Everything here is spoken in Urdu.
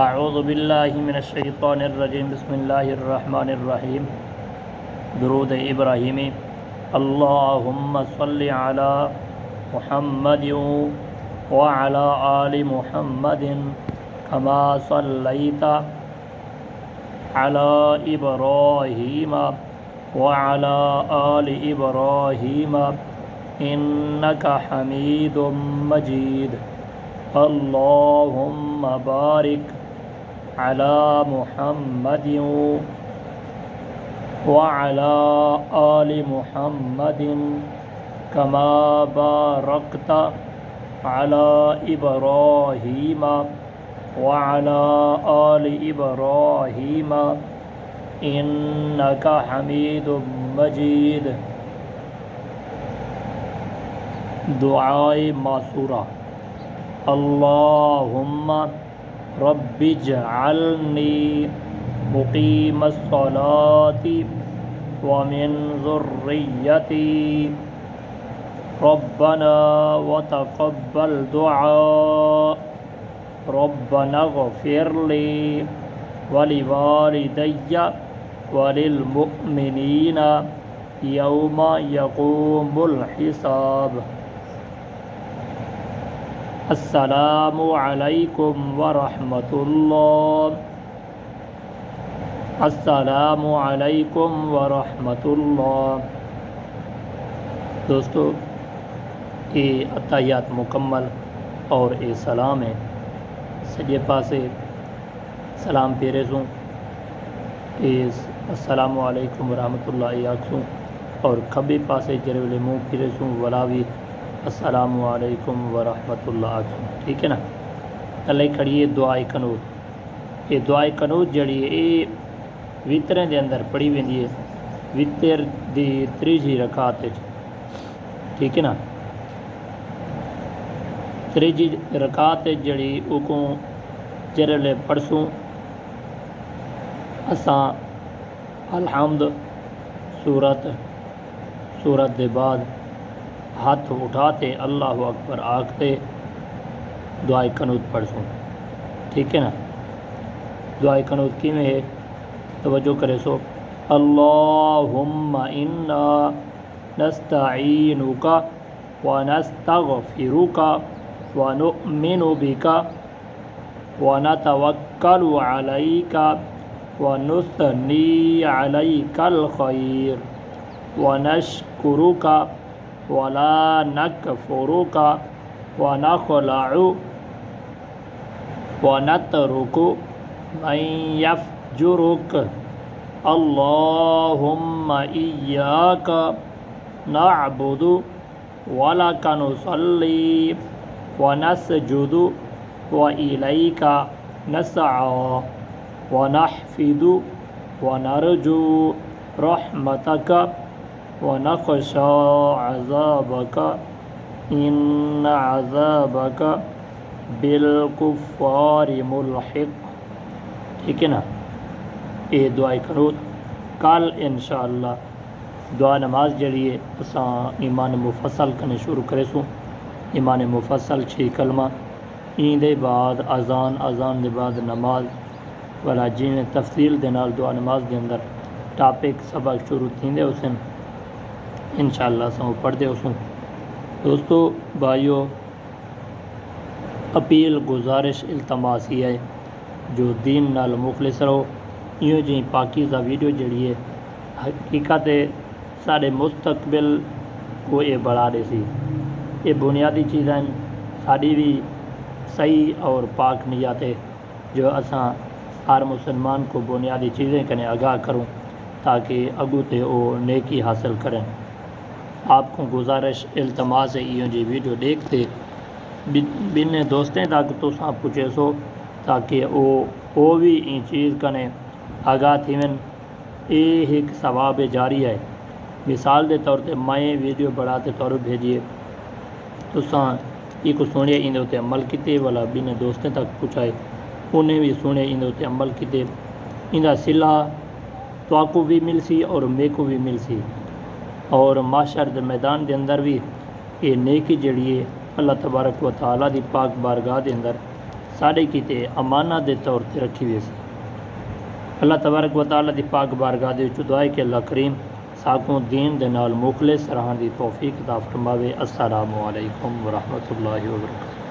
اعوذ باللہ من الشیطان الرجیم بسم اللہ الرحمن الرحیم درود ابراہیمی اللہم صل علی محمد وعلی آل محمد کما صلیت علی ابراہیم وعلی آل ابراہیم انک حمید مجید اللہم بارک علی محمد وعلی آل محمد کما بارکت علی ابراہیم وعلی آل ابراہیم انک حمید مجید۔ دعائے معصورہ: اللہم رب اجعلنی مقیم الصلاۃ ومن ذریتی ربنا وتقبل دعاء ربنا اغفر لی ولوالدی وللمؤمنین یوم یقوم الحساب۔ السلام علیکم ورحمۃ اللہ۔ السلام علیکم ورحمۃ اللہ۔ دوستو، یہ عطیات مکمل اور یہ سلام ہے۔ سجے پاسے سلام پیرے سوں السلام علیکم ورحمۃ اللہ آکسوں، اور کھبے پاسے جرے والے منہ پھرے سوں ولاوی السلام علیکم ورحمۃ اللہ آکسوں، ٹھیک ہے نا۔ تلے کھڑیے دعائے قنوت۔ یہ دعائے قنوت جڑی ہے یہ وطریں دے اندر پڑھی ویندی ہے، وطر دی تریجی رکعت، ٹھیک ہے نا۔ تریجی رکعت جڑی اوکوں جرلے پڑھسوں اساں الحمد سورت دے بعد ہاتھ اٹھاتے اللہ اکبر آکھتے دعائے قنوت پڑھسوں، ٹھیک ہے نا۔ دعائے قنوت کیویں ہے توجہ کرے سو: اللہم انا نستعینک ونستغفرک ونؤمن بک ونتوکل علیک ونثنی علیک الخیر ونشکرک ولا نکفرک ونخلع ونترک من یفجرک اللہم ایاک نعبد ولک نصلی ونسجد وإلیک نسعی ونحفد ونرجو رحمتک ونخشى عذابك ان عذابك بالکفار ملحق، ٹھیک ہے نا۔ یہ دعائے قنوت کل انشاءاللہ دعا نماز جڑی ہے اساں ایمان مفصل کنے شروع کرے سوں۔ ایمان مفصل 6 کلمہ، این دے بعد اذان دے بعد نماز والا جیویں تفصیل دے نال دعا نماز دے اندر ٹاپک سبق شروع تھیندے اسن انشاءاللہ سوں پڑھتے اسوں۔ دوستو بھائیو، اپیل گزارش التماس ہی ہے جو دین نال مخلص رہو، یوں جی پاکیزہ ویڈیو جڑی ہے حقیقت سارے مستقبل کو یہ بڑھا دے سی۔ یہ بنیادی چیزیں ساری بھی صحیح اور پاک نیت ہے جو اساں ہر مسلمان کو بنیادی چیزیں کنے آگاہ کروں تاکہ اگو تے او نیکی حاصل کریں۔ آپ کو گزارش التماس ہے ایوں جی ویڈیو دیکھتے بن دوستیں تک تو ساں پوچھے سو تاکہ او بھی این چیز کنے آگاہ تھیون۔ یہ ایک ثواب جاری ہے۔ مثال دے طور تے میں ویڈیو بڑھاتے طور بھیجیے تو ساں یہ کو سنے ان دے عمل کیتے والا بن دوستیں تک پوچھائے، انہیں بھی سنے ان دے عمل کیتے، ان دا صلہ تو آپ کو بھی مل سی اور میں کو بھی مل سی، اور معاشر دے میدان دے اندر بھی یہ نیکی جڑی ہے اللہ تبارک و تعالیٰ دی پاک بارگاہ دے اندر ساڑے کیتے امانت دے طور تے رکھی ہوئی سی۔ اللہ تبارک و تعالیٰ دی پاک بارگاہ دے وچ دعا ہے کہ اللہ کریم ساکوں دین دے نال مخلص رہن دی توفیق عطا فرماوے۔ السلام علیکم ورحمۃ اللہ وبرکاتہ۔